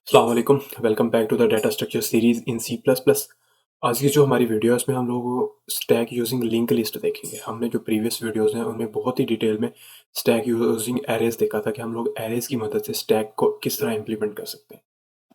अस्सलाम वालेकुम, welcome back to the data structure series in C plus plus. आज की जो हमारी वीडियो है उसमें हम लोग स्टैक यूजिंग लिंक लिस्ट देखेंगे। हमने जो प्रीवियस वीडियोस हैं उनमें बहुत ही डिटेल में स्टैक यूजिंग एरेज देखा था कि हम लोग एरेज की मदद से स्टैक को किस तरह इम्प्लीमेंट कर सकते हैं।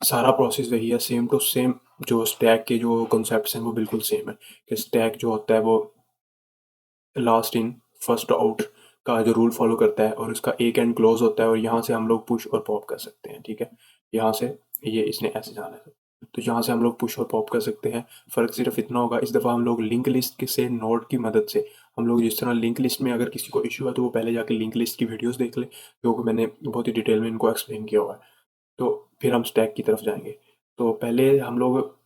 सारा प्रोसेस वही है, सेम टू सेम। जो स्टैक के जो कॉन्सेप्ट्स हैं वो बिल्कुल सेम है कि स्टैक जो होता है वो लास्ट इन फर्स्ट आउट का जो रूल फॉलो करता है और उसका एक एंड क्लोज होता है और यहाँ से हम लोग पुश और पॉप कर सकते हैं। ठीक है, यहाँ से ये इसने ऐसे जाना है तो यहाँ से हम लोग पुश और पॉप कर सकते हैं। फ़र्क सिर्फ इतना होगा, इस दफ़ा हम लोग लिंक लिस्ट से नोड की मदद से हम लोग जिस तरह लिंक लिस्ट में अगर किसी को इशू है तो वो पहले जाके लिंक लिस्ट की वीडियोस देख ले, क्योंकि मैंने बहुत ही डिटेल में इनको एक्सप्लेन किया हुआ है। तो फिर हम स्टैक की तरफ जाएंगे। तो पहले हम लोग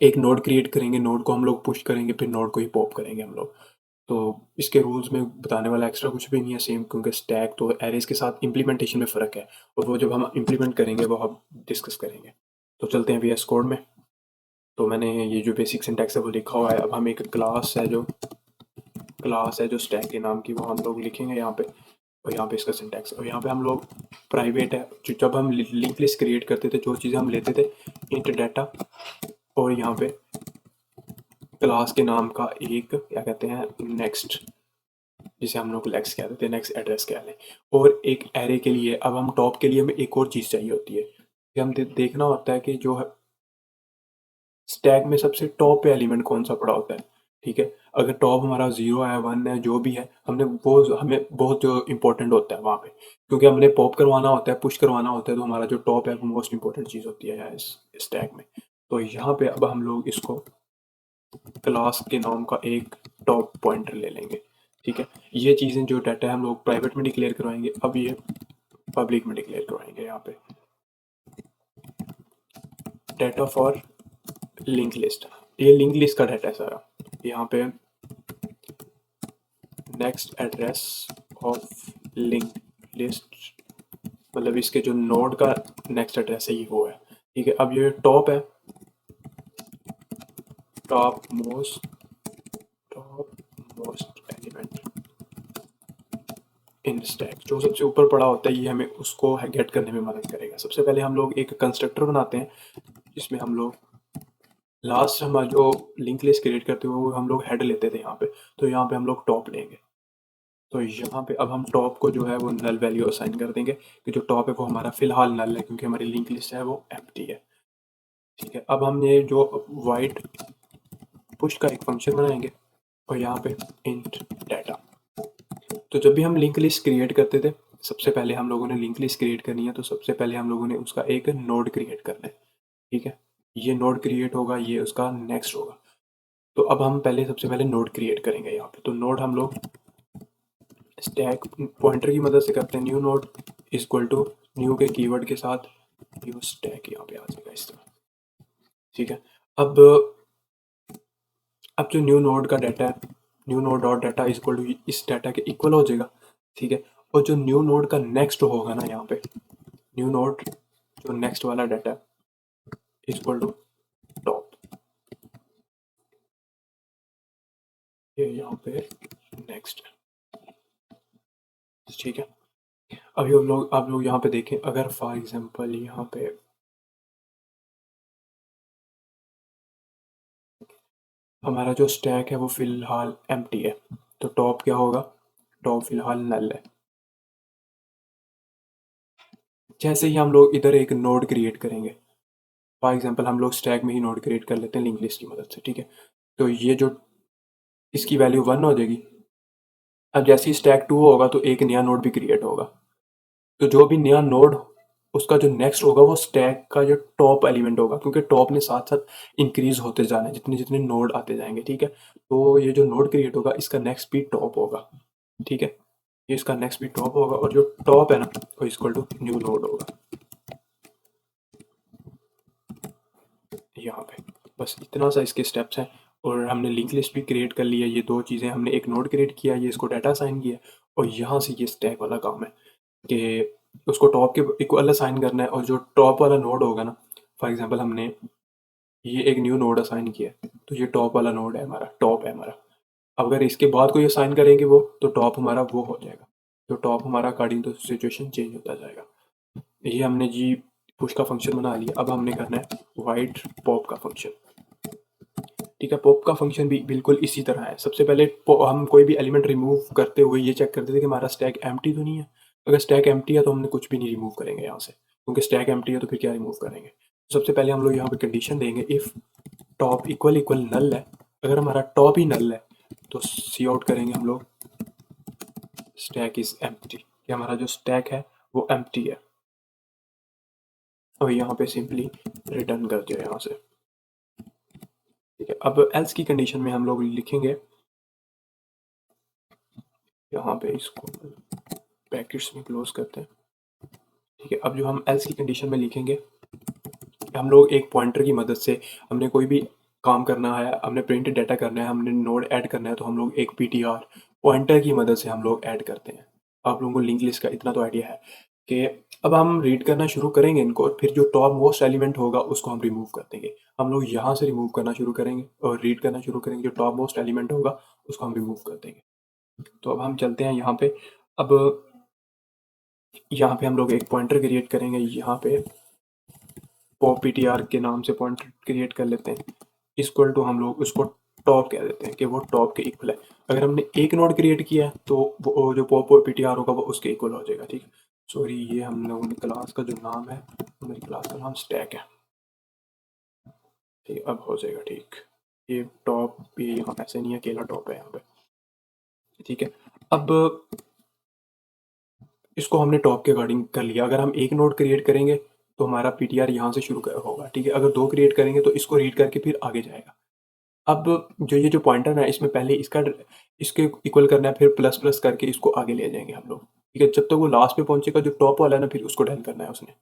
एक नोड क्रिएट करेंगे, नोड को हम लोग पुश करेंगे, फिर नोड को ही पॉप करेंगे हम लोग। तो इसके रूल्स में बताने वाला एक्स्ट्रा कुछ भी नहीं है, सेम, क्योंकि स्टैक तो एरेज के साथ इम्प्लीमेंटेशन में फ़र्क है और वो जब हम इम्प्लीमेंट करेंगे वो हम डिस्कस करेंगे। तो चलते हैं वीएस कोड में। तो मैंने ये जो बेसिक सिंटैक्स है वो लिखा हुआ है। अब हम एक क्लास है जो स्टैक के नाम की, वो हम लोग लिखेंगे यहाँ पे। और यहाँ पे इसका सिंटैक्स, और यहाँ पे हम लोग प्राइवेट है, जब हम लिंक लिस्ट क्रिएट करते थे जो चीज़ें हम लेते थे इंट डाटा, और यहाँ पे क्लास के नाम का एक क्या कहते हैं नेक्स्ट, जिसे हम लोग लेक्स कह देते हैं, नेक्स्ट एड्रेस कह लें। और एक एरे के लिए अब हम टॉप के लिए हमें एक और चीज़ चाहिए होती है कि हम देखना होता है कि जो है स्टैक में सबसे टॉप पे एलिमेंट कौन सा पड़ा होता है। ठीक है, अगर टॉप हमारा 0 है, 1 है, जो भी है, हमने वो हमें बहुत जो इंपॉर्टेंट होता है वहाँ पे, क्योंकि हमने पॉप करवाना होता है, पुश करवाना होता है, तो हमारा जो टॉप है वो मोस्ट इंपॉर्टेंट चीज़ होती है यार इस स्टैक में। तो यहाँ पे अब हम लोग इसको क्लास के नाम का एक टॉप पॉइंटर ले लेंगे। ठीक है, ये चीज़ें जो डाटा है हम लोग प्राइवेट में डिक्लेयर करवाएंगे, अब ये पब्लिक में डिक्लेयर करवाएंगे। यहाँ पे डाटा फॉर लिंक लिस्ट, ये लिंक लिस्ट का डाटा है सारा। यहाँ पे next address of link list, मतलब इसके जो नोड का नेक्स्ट एड्रेस है ये वो है। ठीक है, अब ये टॉप है, top most element in stack, जो सबसे ऊपर पड़ा होता है ये हमें उसको गेट करने में मदद करेगा। सबसे पहले हम लोग एक कंस्ट्रक्टर बनाते हैं जिसमें हम लोग लास्ट हमारा जो लिंक लिस्ट क्रिएट करते हुए वो हम लोग हेड लेते थे यहाँ पे, तो यहाँ पे हम लोग टॉप लेंगे। तो यहाँ पे अब हम टॉप को जो है वो नल वैल्यू असाइन कर देंगे कि जो टॉप है वो हमारा फिलहाल नल है, क्योंकि हमारी लिंक लिस्ट है वो एम्प्टी है। ठीक है, अब हम ये जो वाइट पुश का एक फंक्शन बनाएंगे और यहाँ पे इंट डाटा। तो जब भी हम लिंक लिस्ट क्रिएट करते थे, सबसे पहले हम लोगों ने लिंक लिस्ट क्रिएट करनी है, तो सबसे पहले हम लोगों ने उसका एक नोड क्रिएट करना है। ठीक है, ये नोड क्रिएट होगा, ये उसका नेक्स्ट होगा। तो अब हम सबसे पहले नोड क्रिएट करेंगे यहाँ पे। तो नोड हम लोग स्टैक पॉइंटर की मदद से करते हैं। New node equal to new के कीवर्ड के साथ न्यू स्टैक यहाँ पे आ जाएगा इस तरह। ठीक है, अब जो न्यू नोड का डाटा है, new node dot data equal to इस डाटा के इक्वल हो जाएगा। ठीक है, और जो न्यू नोड का नेक्स्ट होगा ना यहाँ पे, न्यू नोड जो नेक्स्ट वाला डाटा है इक्वल टू टॉप, ये यहाँ पे नेक्स्ट है। ठीक है, अभी आप लोग यहाँ पे देखें, अगर फॉर एग्जांपल यहाँ पे हमारा जो स्टैक है वो फिलहाल एम्प्टी है, तो टॉप क्या होगा, टॉप फिलहाल नल है। जैसे ही हम लोग इधर एक नोड क्रिएट करेंगे, फॉर एग्जांपल हम लोग स्टैक में ही नोड क्रिएट कर लेते हैं लिंक लिस्ट की मदद से। ठीक है, तो ये जो इसकी वैल्यू 1 हो जाएगी। अब जैसे ही स्टैक 2 होगा तो एक नया नोड भी क्रिएट होगा, तो जो भी नया नोड उसका जो नेक्स्ट होगा वो स्टैक का जो टॉप एलिमेंट होगा, क्योंकि टॉप ने साथ साथ इंक्रीज होते जाना है जितने जितने नोड आते जाएंगे। ठीक है, तो ये जो नोड क्रिएट होगा इसका नेक्स्ट भी टॉप होगा। ठीक है, ये इसका नेक्स्ट भी टॉप होगा, और जो टॉप है ना वो इक्वल टू न्यू नोड होगा यहाँ पे। बस इतना सा इसके स्टेप्स हैं, और हमने लिंक लिस्ट भी क्रिएट कर लिया। ये दो चीज़ें, हमने एक नोड क्रिएट किया, ये इसको डाटा असाइन किया, और यहाँ से ये स्टैक वाला काम है कि उसको टॉप के इक्वल असाइन करना है। और जो टॉप वाला नोड होगा ना, फॉर एग्जांपल हमने ये एक न्यू नोड असाइन किया, तो ये टॉप वाला नोड है हमारा, टॉप है हमारा। अगर इसके बाद कोई असाइन करेंगे वो, तो टॉप हमारा वो हो जाएगा, तो टॉप हमारा अकॉर्डिंग टू सिचुएशन चेंज होता जाएगा। ये हमने जी पुश का फंक्शन बना लिया। अब हमने करना है वाइड पॉप का फंक्शन, ठीक है। पॉप का फंक्शन भी बिल्कुल इसी तरह है। सबसे पहले हम कोई भी एलिमेंट रिमूव करते हुए ये चेक करते थे कि हमारा स्टैक एम्प्टी तो नहीं है। अगर स्टैक एम्प्टी है तो हमने कुछ भी नहीं रिमूव करेंगे यहाँ से, क्योंकि स्टैक एम्प्टी है तो फिर क्या रिमूव करेंगे। सबसे पहले हम लोग यहाँ पे कंडीशन देंगे इफ़ टॉप इक्वल इक्वल नल है। अगर हमारा टॉप ही नल है तो सी आउट करेंगे हम लोग स्टैक इज एम्प्टी, कि हमारा जो स्टैक है वो एम्प्टी है। और यहाँ पे सिंपली रिटर्न कर दिया यहाँ से, ठीक है। अब एल्स की कंडीशन में हम लोग लिखेंगे यहाँ पे, इसको ब्रैकेट्स में क्लोज करते हैं, ठीक है। अब जो हम एल्स की कंडीशन में लिखेंगे, हम लोग एक पॉइंटर की मदद से, हमने कोई भी काम करना है, हमने प्रिंट डाटा करना है, हमने नोड ऐड करना है, तो हम लोग एक पीटीआर पॉइंटर की मदद से हम लोग ऐड करते हैं। आप लोगों को लिंक लिस्ट का इतना तो आइडिया है कि अब हम रीड करना शुरू करेंगे इनको, और फिर जो टॉप मोस्ट एलिमेंट होगा उसको हम रिमूव कर देंगे। हम लोग यहाँ से रिमूव करना शुरू करेंगे और रीड करना शुरू करेंगे, जो टॉप मोस्ट एलिमेंट होगा उसको हम रिमूव कर देंगे। तो अब हम चलते हैं यहाँ पे। अब यहाँ पे हम लोग एक पॉइंटर क्रिएट करेंगे, यहाँ पे पॉप पीटीआर के नाम से पॉइंटर क्रिएट कर लेते हैं। इक्वल टू हम लोग उसको टॉप कह देते हैं कि वो टॉप के इक्वल है। अगर हमने एक नोड क्रिएट किया है तो वो जो पॉप पीटीआर होगा वो उसके इक्वल हो जाएगा, ठीक है। सॉरी, ये हम लोगों ने क्लास का जो नाम है, हमारी क्लास का नाम स्टैक है, ठीक है। अब हो जाएगा ठीक। ये टॉप भी यहाँ ऐसे नहीं है, अकेला टॉप है यहाँ पे, ठीक है। अब इसको हमने टॉप के अकॉर्डिंग कर लिया। अगर हम एक नोड क्रिएट करेंगे तो हमारा पीटीआर यहाँ से शुरू होगा, ठीक है। अगर दो क्रिएट करेंगे तो इसको रीड करके फिर आगे जाएगा। अब जो ये जो पॉइंटर है इसमें पहले इसके इक्वल करना है, फिर प्लस प्लस करके इसको आगे ले जाएंगे हम लोग, ठीक है। जब तक वो लास्ट पे पहुंचेगा, जो टॉप वाला है ना, फिर उसको डन करना है उसने,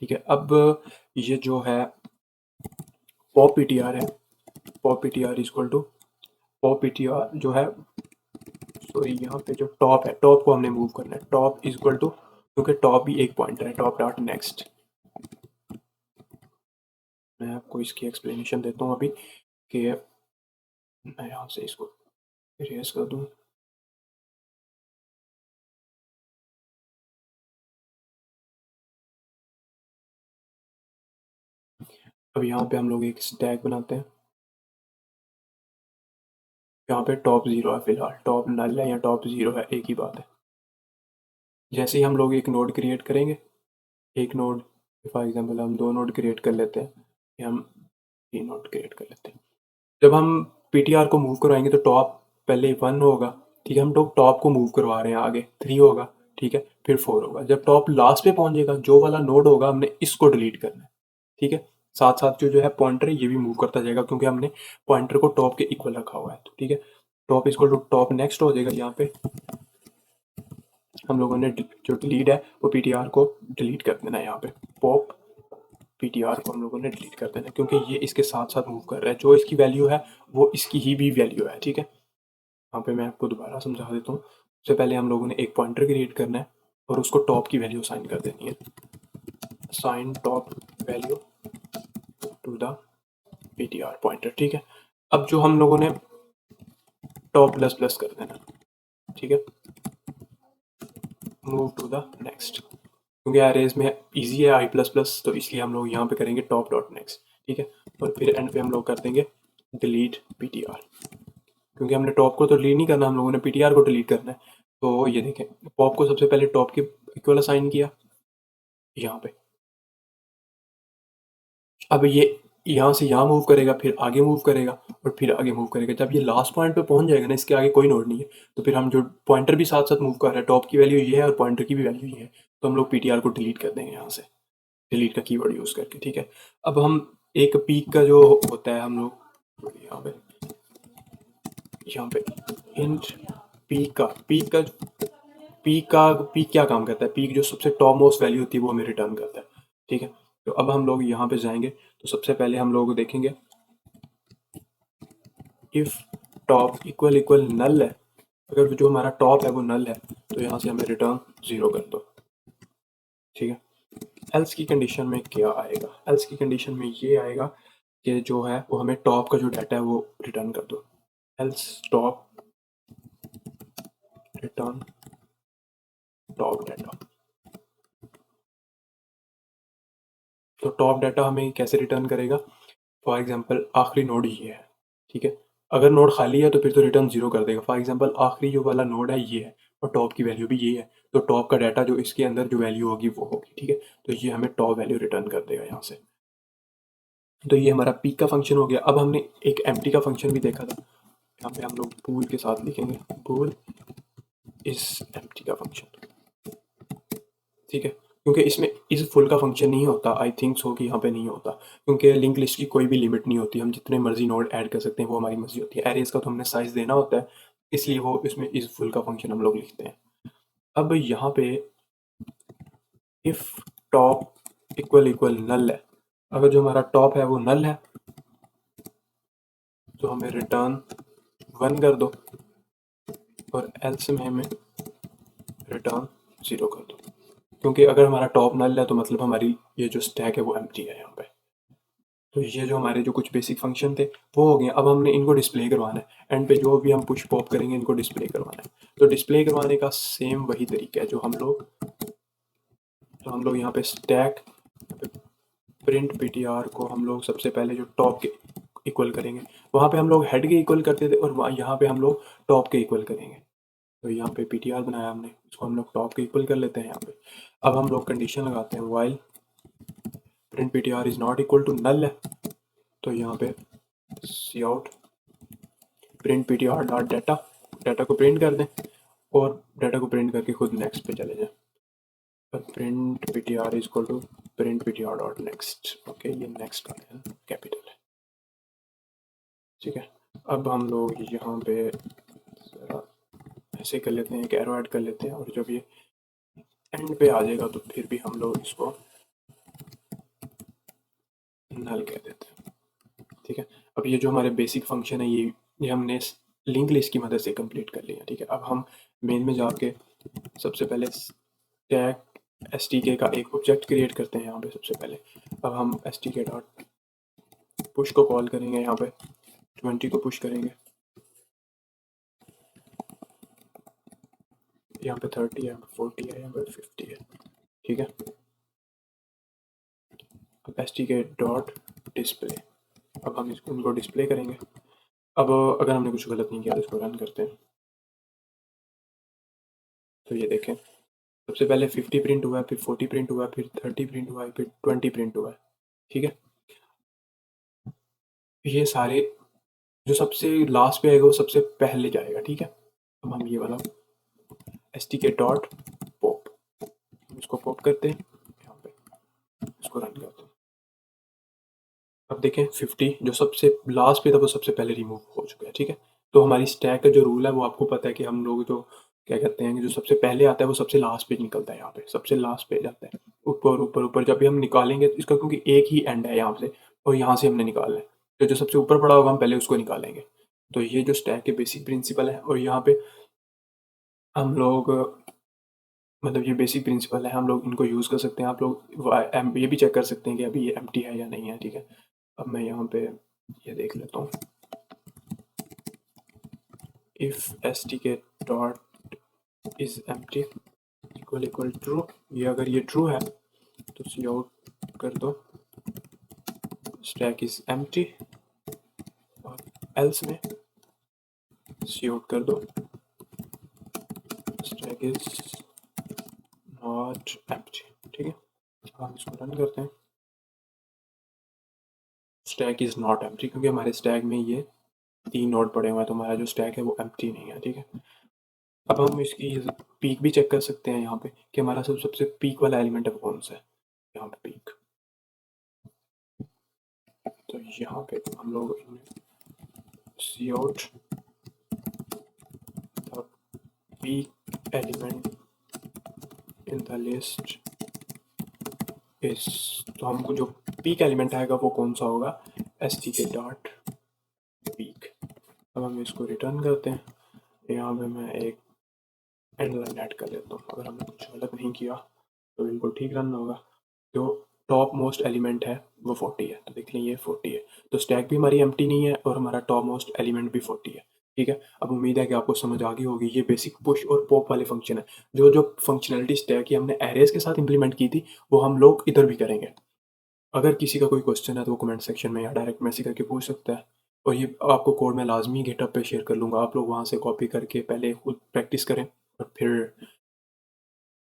ठीक है। अब ये जो है पॉप पीटीआर है, pop PTR equal to pop PTR जो है, सॉरी, यहाँ पे जो टॉप है, टॉप को हमने मूव करना है। टॉप इक्वल टू, क्योंकि टॉप भी एक पॉइंटर है, टॉप डॉट नेक्स्ट। मैं आपको इसकी एक्सप्लेनेशन देता हूँ अभी, कि मैं यहाँ से इसको इरेज कर दूँ। अब यहाँ पे हम लोग एक स्टैक बनाते हैं। यहाँ पे टॉप जीरो है, फिलहाल टॉप नल है या टॉप जीरो है, एक ही बात है। जैसे ही हम लोग एक नोड क्रिएट करेंगे, एक नोड, फॉर एग्जांपल हम दो नोड क्रिएट कर लेते हैं, या हम तीन नोड क्रिएट कर लेते हैं। जब हम पीटीआर को मूव करवाएंगे तो टॉप पहले वन होगा, ठीक है। हम लोग टॉप को मूव करवा रहे हैं, आगे थ्री होगा, ठीक है, फिर फोर होगा। जब टॉप लास्ट पे पहुंचेगा, जो वाला नोड होगा हमने इसको डिलीट करना है, ठीक है। साथ साथ जो जो है पॉइंटर है ये भी मूव करता जाएगा, क्योंकि हमने पॉइंटर को टॉप के इक्वल रखा हुआ है, तो ठीक है। Top equal to top next हो जाएगा। यहाँ पे हम लोगों ने जो डिलीट है वो पीटीआर को डिलीट कर देना है। यहाँ पे पॉप पीटीआर को हम लोगों ने डिलीट कर देना है, क्योंकि ये इसके साथ साथ मूव कर रहा है। जो इसकी वैल्यू है वो इसकी ही भी वैल्यू है, ठीक है। यहाँ पे मैं आपको दोबारा समझा देता हूँ। सबसे पहले हम लोगों ने एक पॉइंटर क्रिएट करना है और उसको टॉप की वैल्यू असाइन कर देनी है। Assign top value to the PTR pointer, ठीक है। अब जो हम लोगों ने टॉप प्लस प्लस कर देना, ठीक है, मूव टू द नेक्स्ट, क्योंकि अरेज में इजी है आई प्लस प्लस, तो इसलिए हम लोग यहाँ पे करेंगे टॉप डॉट नेक्स्ट, ठीक है। और फिर एंड पे हम लोग कर देंगे डिलीट पीटीआर, क्योंकि हमने टॉप को तो डिलीट नहीं करना, हम लोगों ने पीटीआर को डिलीट करना है। तो ये देखें, पॉप को सबसे पहले टॉप के इक्वल असाइन किया यहाँ पे। अब ये यहाँ से यहाँ मूव करेगा, फिर आगे मूव करेगा और फिर आगे मूव करेगा। जब ये लास्ट पॉइंट पे पहुंच जाएगा ना, इसके आगे कोई नोड नहीं है, तो फिर हम जो पॉइंटर भी साथ साथ मूव कर रहे हैं, टॉप की वैल्यू ये है और पॉइंटर की भी वैल्यू ये है, तो हम लोग पीटीआर को डिलीट कर देंगे यहाँ से, डिलीट का कीवर्ड यूज़ करके, ठीक है। अब हम एक पीक का जो होता है, हम लोग यहाँ पे इंट पीक क्या काम करता है, पीक जो सबसे टॉप मोस्ट वैल्यू होती है वो हमें रिटर्न करता है, ठीक है। तो अब हम लोग यहाँ पे जाएंगे, तो सबसे पहले हम लोग देखेंगे इफ टॉप इक्वल इक्वल नल है। अगर जो हमारा टॉप है वो नल है तो यहाँ से हमें रिटर्न जीरो कर दो, ठीक है। एल्स की कंडीशन में क्या आएगा, एल्स की कंडीशन में ये आएगा कि जो है वो हमें टॉप का जो डाटा है वो रिटर्न कर दो। Else top return top data, तो टॉप डाटा हमें कैसे रिटर्न करेगा? फॉर एग्जांपल आखिरी नोड ये है, ठीक है? अगर नोड खाली है तो फिर तो रिटर्न 0 कर देगा। फॉर एग्जांपल आखिरी जो वाला नोड है ये है और टॉप की वैल्यू भी ये है, तो टॉप का डाटा जो इसके अंदर जो वैल्यू होगी वो होगी, ठीक है? तो ये हमें टॉप वैल्यू रिटर्न कर देगा यहाँ से। तो ये हमारा पीक का फंक्शन हो गया। अब हमने एक एम्प्टी का फंक्शन भी देखा था, यहाँ पे हम लोग पूल के साथ लिखेंगे, पूल इस एम्प्टी का फंक्शन, ठीक है? क्योंकि इसमें इस फुल का फंक्शन नहीं होता, आई थिंक सो कि यहाँ पे नहीं होता, क्योंकि लिंक लिस्ट की कोई भी लिमिट नहीं होती, हम जितने मर्जी नोड ऐड कर सकते हैं, वो हमारी मर्जी होती है। एरेज का तो हमने साइज देना होता है, इसलिए वो इसमें इस फुल का फंक्शन हम लोग लिखते हैं। अब यहाँ पे इफ टॉप इक्वल इक्वल नल है, अगर जो हमारा टॉप है वो नल है तो हमें रिटर्न 1 कर दो और एल्स में हमें रिटर्न 0 कर दो, क्योंकि अगर हमारा टॉप नल है तो मतलब हमारी ये जो स्टैक है वो एम्प्टी है यहाँ पे। तो ये जो हमारे जो कुछ बेसिक फंक्शन थे वो हो गए। अब हमने इनको डिस्प्ले करवाना है, एंड पे जो भी हम पुश पॉप करेंगे इनको डिस्प्ले करवाना है। तो डिस्प्ले करवाने का सेम वही तरीका है जो हम लोग यहाँ पे स्टैक प्रिंट पीटीआर को हम लोग सबसे पहले जो टॉप के इक्वल करेंगे, वहाँ पे हम लोग हेड के इक्वल करते थे और यहाँ पे हम लोग टॉप के इक्वल करेंगे। तो यहाँ पे पीटीआर बनाया हमने, इसको हम लोग टॉप के इक्वल कर लेते हैं यहाँ पे। अब हम लोग कंडीशन लगाते हैं while print PTR is not equal to null है, तो यहाँ पे cout print PTR dot data, data को प्रिंट कर दें और डाटा को प्रिंट करके खुद नेक्स्ट पे चले जाएं। Print PTR is equal to print PTR dot next. Okay, ये नेक्स्ट का कैपिटल है, ठीक है? अब हम लोग यहाँ पे ऐसे कर लेते हैं, एक एरो ऐड कर लेते हैं और जब ये एंड पे आ जाएगा तो फिर भी हम लोग इसको नल कह देते हैं, ठीक है? अब ये जो हमारे बेसिक फंक्शन है ये हमने लिंक लिस्ट की मदद से कंप्लीट कर लिया, ठीक है? अब हम मेन में जाके सबसे पहले स्टैक एसटीके का एक ऑब्जेक्ट क्रिएट करते हैं यहाँ पे सबसे पहले। अब हम एसटीके डॉट पुश को कॉल करेंगे, यहाँ पे 20 को पुश करेंगे, यहाँ पे 30 है, यहाँ पे 40 है, यहाँ पे 50 है, ठीक है? अब एसटीके डॉट डिस्प्ले, अब हम इसको उनको डिस्प्ले करेंगे। अब अगर हमने कुछ गलत नहीं किया तो इसको रन करते हैं, तो ये देखें सबसे पहले 50 प्रिंट हुआ है, फिर 40 प्रिंट हुआ है, फिर 30 प्रिंट हुआ है, फिर 20 प्रिंट हुआ है, ठीक है? ये सारे जो सबसे लास्ट पे आएगा वो सबसे पहले जाएगा, ठीक है? अब हम ये वाला एस टी के डॉट पॉप, इसको पॉप करते हैं यहाँ पे, इसको रन करते हैं। अब देखें 50 जो सबसे लास्ट पे था वो सबसे पहले रिमूव हो चुका है, ठीक है? तो हमारी स्टैक का जो रूल है वो आपको पता है कि हम लोग जो क्या कहते हैं कि जो सबसे पहले आता है वो सबसे लास्ट पे निकलता है, यहाँ पे सबसे लास्ट पे जाता है, ऊपर ऊपर ऊपर। जब भी हम निकालेंगे तो इसका क्योंकि एक ही एंड है यहाँ से और यहाँ से हमने निकालना है, तो जो सबसे ऊपर पड़ा होगा हम पहले उसको निकालेंगे। तो ये जो स्टैक के बेसिक प्रिंसिपल है, और यहाँ पे हम लोग मतलब ये बेसिक प्रिंसिपल है, हम लोग इनको यूज़ कर सकते हैं। आप लोग ये भी चेक कर सकते हैं कि अभी ये एम्प्टी है या नहीं है, ठीक है? अब मैं यहाँ पे ये देख लेता हूँ, इफ एस टी के dot is empty equal equal true, ये अगर ये ट्रू है तो सी आउट कर दो स्टैक इज एम्प्टी, और एल्स में सी आउट कर दो स्टैक इज नॉट एम्प्टी, ठीक है? हम इसको रन करते हैं, स्टैक इज नॉट एम्प्टी, क्योंकि हमारे स्टैक में ये 3 नोड पड़े हुए हैं, तो हमारा जो स्टैक है वो एम्प्टी नहीं है, ठीक है? अब हम इसकी पीक भी चेक कर सकते हैं यहाँ पे कि हमारा सबसे पीक वाला एलिमेंट है कौन सा है, यहाँ पे पीक। तो यहाँ पे हम लोग cout peak element in the list is, तो हमको जो पीक एलिमेंट आएगा वो कौन सा होगा, एस टी के डॉट पीक। अब हम इसको रिटर्न करते हैं, यहाँ पे मैं एक एंड लाइन ऐड कर लेता हूँ। अगर हमने कुछ गलत नहीं किया तो बिल्कुल ठीक रन होगा। जो टॉप मोस्ट एलिमेंट है वो 40 है, तो देख लें ये 40 है, तो स्टैक भी हमारी एम्प्टी नहीं है और हमारा टॉप मोस्ट एलिमेंट भी 40 है, ठीक है? अब उम्मीद है कि आपको समझ आ गई होगी। ये बेसिक पुश और पॉप वाले फंक्शन है, जो जो फंक्शनलिटी स्टैक की हमने एरेज के साथ इंप्लीमेंट की थी वो हम लोग इधर भी करेंगे। अगर किसी का कोई क्वेश्चन है तो वो कमेंट सेक्शन में या डायरेक्ट मैसेज करके पूछ सकता है। और ये आपको कोड मैं लाज़मी गिटहब पे शेयर कर लूँगा, आप लोग वहाँ से कॉपी करके पहले खुद प्रैक्टिस करें और फिर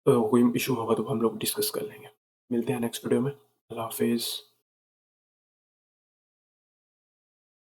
कोई इश्यू होगा तो हम लोग डिस्कस कर लेंगे। मिलते हैं नेक्स्ट वीडियो में। अल्लाह हाफ़िज़।